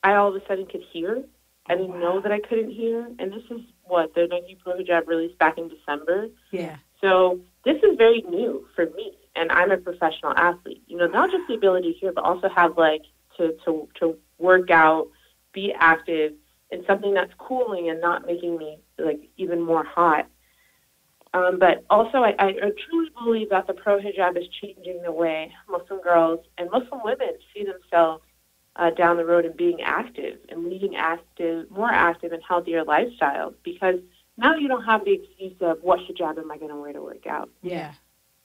all of a sudden could hear. I didn't know that I couldn't hear. And this is what the Nike Pro hijab released back in December. Yeah. So this is very new for me. And I'm a professional athlete. You know, not just the ability to hear, but also have like to work out, be active in something that's cooling and not making me like even more hot. But also I truly believe that the pro hijab is changing the way Muslim girls and Muslim women see themselves down the road and being active and leading more active and healthier lifestyles, because now you don't have the excuse of what hijab am I going to wear to work out. Yeah.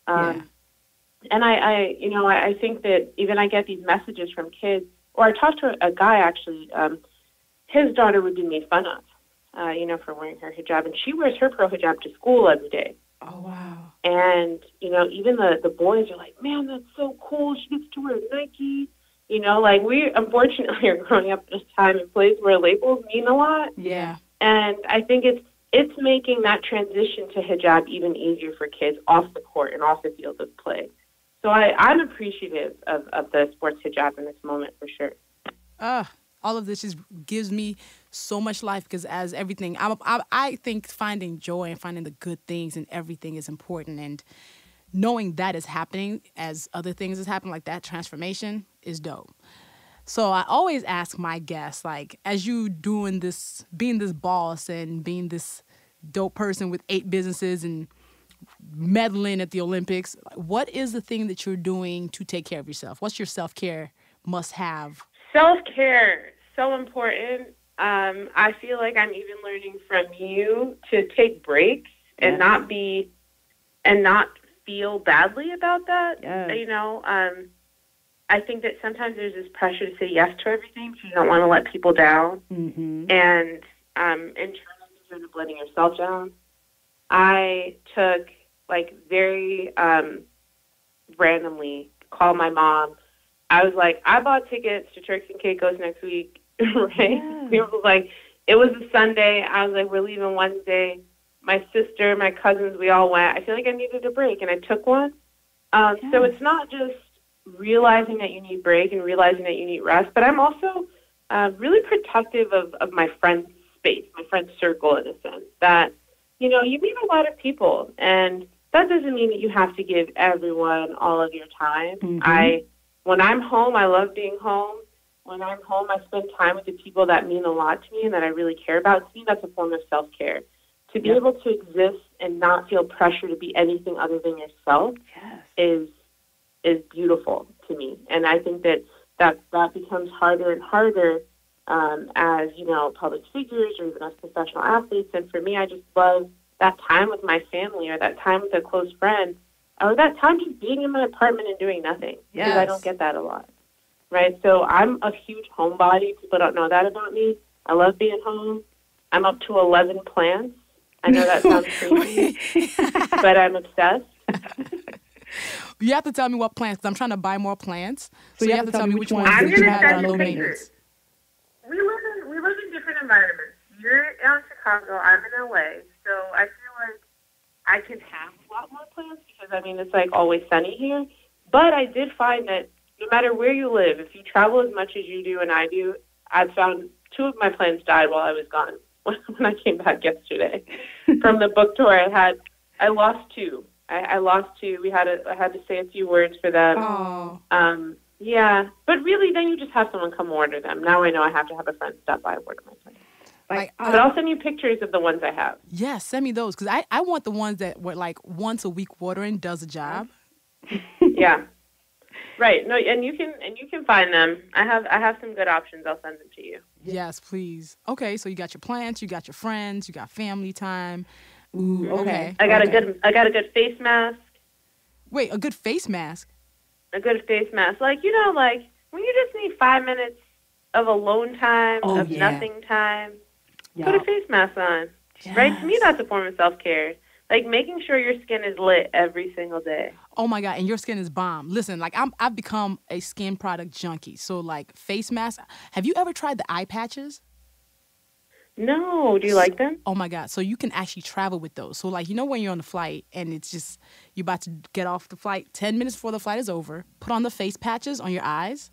And I think that even I get these messages from kids, or I talked to a guy actually, his daughter would be made fun of, for wearing her hijab, and she wears her pro hijab to school every day. Oh, wow. And, even the boys are like, man, that's so cool. She gets to wear Nike. Like we unfortunately are growing up in a time and place where labels mean a lot. Yeah. And I think it's making that transition to hijab even easier for kids off the court and off the field of play. So I'm appreciative of the sports hijab in this moment for sure. All of this just gives me so much life because as everything, I think finding joy and finding the good things in everything is important. And knowing that is happening as other things is happening, like that transformation is dope. So I always ask my guests, like, as you doing this, being this boss and being this dope person with 8 businesses and medaling at the Olympics, what is the thing that you're doing to take care of yourself? What's your self-care must-have? Self-care, so important. I feel like I'm even learning from you to take breaks and not feel badly about that. Yes. I think that sometimes there's this pressure to say yes to everything because you don't want to let people down. Mm-hmm. And in turn, you end up letting yourself down. I took, very randomly, called my mom. I was like, I bought tickets to Turks and Caicos next week, right? Yeah. It was a Sunday. I was like, we're leaving Wednesday. My sister, my cousins, we all went. I feel like I needed a break, and I took one. So it's not just realizing that you need break and realizing that you need rest, but I'm also really protective of my friend's space, my friend's circle in a sense, that, you meet a lot of people, and that doesn't mean that you have to give everyone all of your time. Mm-hmm. When I'm home, I love being home. When I'm home, I spend time with the people that mean a lot to me and that I really care about. To me, that's a form of self-care. To be able to exist and not feel pressure to be anything other than yourself is beautiful to me. And I think that becomes harder and harder as, public figures or even as professional athletes. And for me, I just love that time with my family or that time with a close friend or that time just being in my apartment and doing nothing. Yes. Because I don't get that a lot. Right? So I'm a huge homebody. People don't know that about me. I love being home. I'm up to 11 plants. I know that sounds crazy, but I'm obsessed. You have to tell me what plants, because I'm trying to buy more plants. So you have to tell me which ones I'm that you have that are low maintenance. We live in different environments. You're in Chicago. I'm in LA. So I feel like I can have a lot more plants because, it's always sunny here. But I did find that no matter where you live, if you travel as much as you do and I do, I've found 2 of my plants died while I was gone. When I came back yesterday from the book tour, I lost 2. I lost 2. I had to say a few words for them. Oh. Yeah, but really, then you just have someone come order them. Now I know I have to have a friend stop by and order my plants. But I'll send you pictures of the ones I have. Yeah, send me those because I want the ones that were once a week watering does a job. Yeah. Right. No, and you can find them. I have some good options. I'll send them to you. Yes, please. Okay, so you got your plants, you got your friends, you got family time. Ooh, okay. I got a good face mask. Wait, a good face mask? A good face mask. When you just need 5 minutes of alone time, nothing time, put a face mask on. Yes. Right? To me, that's a form of self-care. Making sure your skin is lit every single day. Oh, my God. And your skin is bomb. Listen, I've become a skin product junkie. So, face masks. Have you ever tried the eye patches? No. Do you like them? Oh, my God. So, you can actually travel with those. So, when you're on the flight and it's just, you're about to get off the flight, 10 minutes before the flight is over, put on the face patches on your eyes,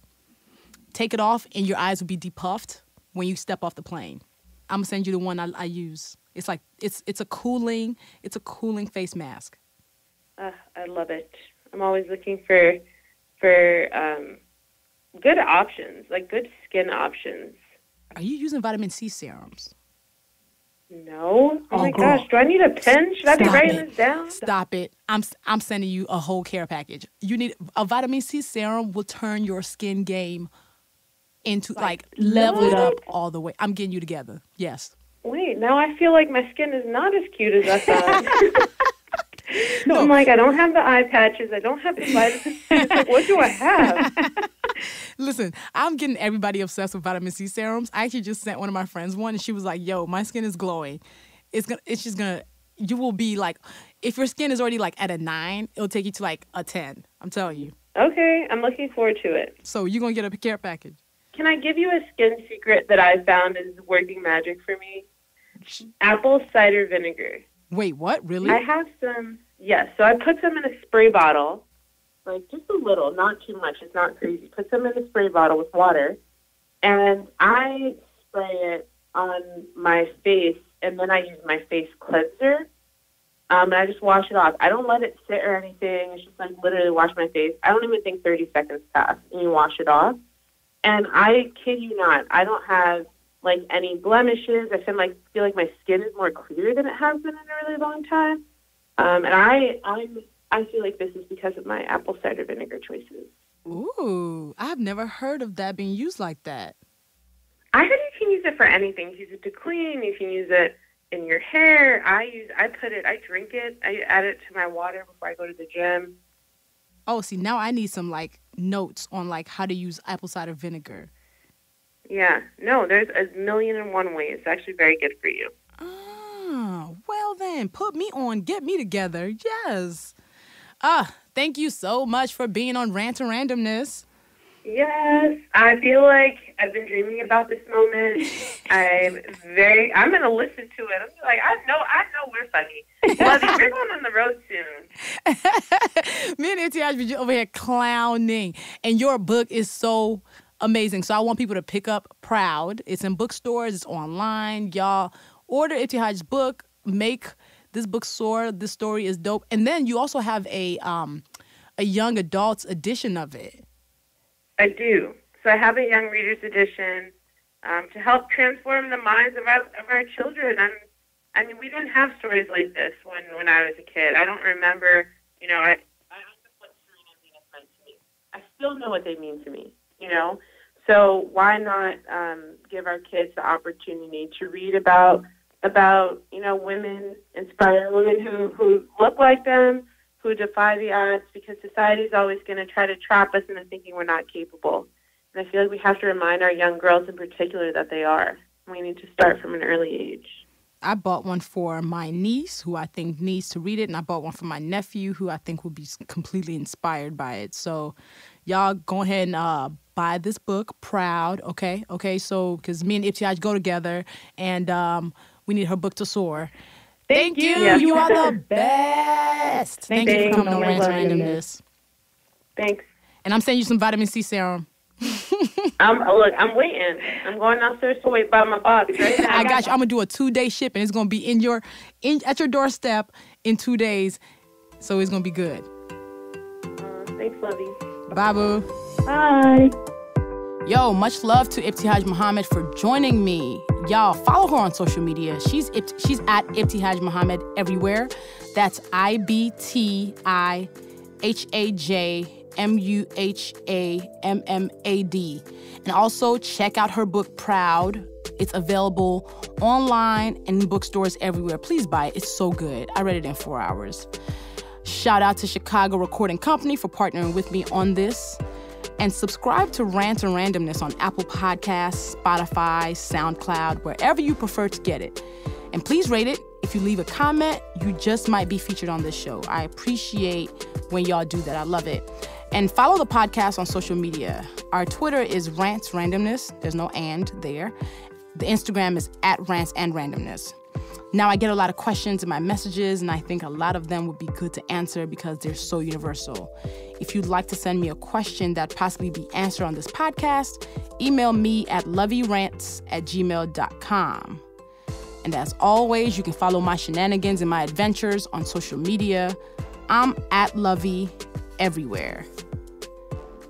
take it off, and your eyes will be depuffed when you step off the plane. I'm going to send you the one I use. It's it's a cooling face mask. I love it. I'm always looking for good options, good skin options. Are you using vitamin C serums? No. Oh my gosh, do I need a pen? Should I be writing this down? Stop it. I'm sending you a whole care package. You need a vitamin C serum will turn your skin game into level it up all the way. I'm getting you together. Yes. Wait, now I feel like my skin is not as cute as I thought. No, I'm I don't have the eye patches. I don't have the vitamin C. It's what do I have? Listen, I'm getting everybody obsessed with vitamin C serums. I actually just sent one of my friends one, and she was like, yo, my skin is glowing. It's just going to you will be like, if your skin is already like at a 9, it'll take you to like a 10. I'm telling you. Okay, I'm looking forward to it. So you're going to get a care package. Can I give you a skin secret that I found is working magic for me? Apple cider vinegar. Wait, what? Really? I have some, yes. So I put some in a spray bottle, like just a little, not too much. It's not crazy. Put some in a spray bottle with water, and I spray it on my face, and then I use my face cleanser, and I just wash it off. I don't let it sit or anything. It's just like literally wash my face. I don't even think 30 seconds pass, and you wash it off. And I kid you not, I don't have like any blemishes. I feel like my skin is more clear than it has been in a really long time. And I feel like this is because of my apple cider vinegar choices. Ooh, I've never heard of that being used like that. I heard you can use it for anything. You can use it to clean. You can use it in your hair. I drink it. I add it to my water before I go to the gym. Oh, see, now I need some like notes on like how to use apple cider vinegar. Yeah, no, there's a million and one ways. It's actually very good for you. Oh, well then, put me on, get me together. Yes. Thank you so much for being on Rant and Randomness. Yes, I feel like I've been dreaming about this moment. I'm going to listen to it. I'm like, I know we're funny. Luvvie, we're going on the road soon. Me and Ibtihaj be over here clowning, and your book is so amazing. So I want people to pick up Proud. It's in bookstores. It's online. Y'all order Ibtihaj's book. Make this book soar. This story is dope. And then you also have a young adults edition of it. I do. So I have a young readers edition to help transform the minds of our children. I mean, we didn't have stories like this when I was a kid. I don't remember, I don't know what Serena and Venus meant to me. I still know what they mean to me, So why not give our kids the opportunity to read about women, inspire women who look like them, who defy the odds, because society is always going to try to trap us into thinking we're not capable. And I feel like we have to remind our young girls in particular that they are. We need to start from an early age. I bought one for my niece, who I think needs to read it, and I bought one for my nephew, who I think will be completely inspired by it. So y'all go ahead and buy this book, Proud, okay? So, because me and Ibtihaj go together, and we need her book to soar. Thank you. Yeah. You are the best. Thank you for coming on Rants and Randomness. Thanks. And I'm sending you some vitamin C serum. I'm waiting. I'm going downstairs to wait by my box. Right? I got you. I'm gonna do a 2-day shipping. It's gonna be at your doorstep in 2 days, so it's gonna be good. Thanks, Luvvie. Bye, boo. Bye. Yo, much love to Ibtihaj Muhammad for joining me. Y'all, follow her on social media. She's at Ibtihaj Muhammad everywhere. That's IBTIHAJ MUHAMMAD. And also check out her book, Proud. It's available online and in bookstores everywhere. Please buy it. It's so good. I read it in 4 hours. Shout out to Chicago Recording Company for partnering with me on this. And subscribe to Rant and Randomness on Apple Podcasts, Spotify, SoundCloud, wherever you prefer to get it. And please rate it. If you leave a comment, you just might be featured on this show. I appreciate when y'all do that. I love it. And follow the podcast on social media. Our Twitter is Rants Randomness. There's no and there. The Instagram is @Rants and Randomness. Now, I get a lot of questions in my messages, and I think a lot of them would be good to answer because they're so universal. If you'd like to send me a question that possibly be answered on this podcast, email me at loveyrants@gmail.com. And as always, you can follow my shenanigans and my adventures on social media. I'm at Luvvie everywhere.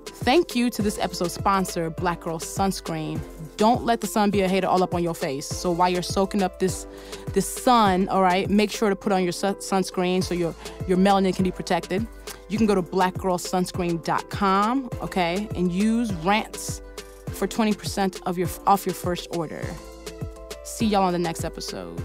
Thank you to this episode's sponsor, Black Girl Sunscreen. Don't let the sun be a hater all up on your face. So while you're soaking up this sun, all right, make sure to put on your sunscreen so your melanin can be protected. You can go to blackgirlsunscreen.com, okay, and use Rants for 20% off your first order. See y'all on the next episode.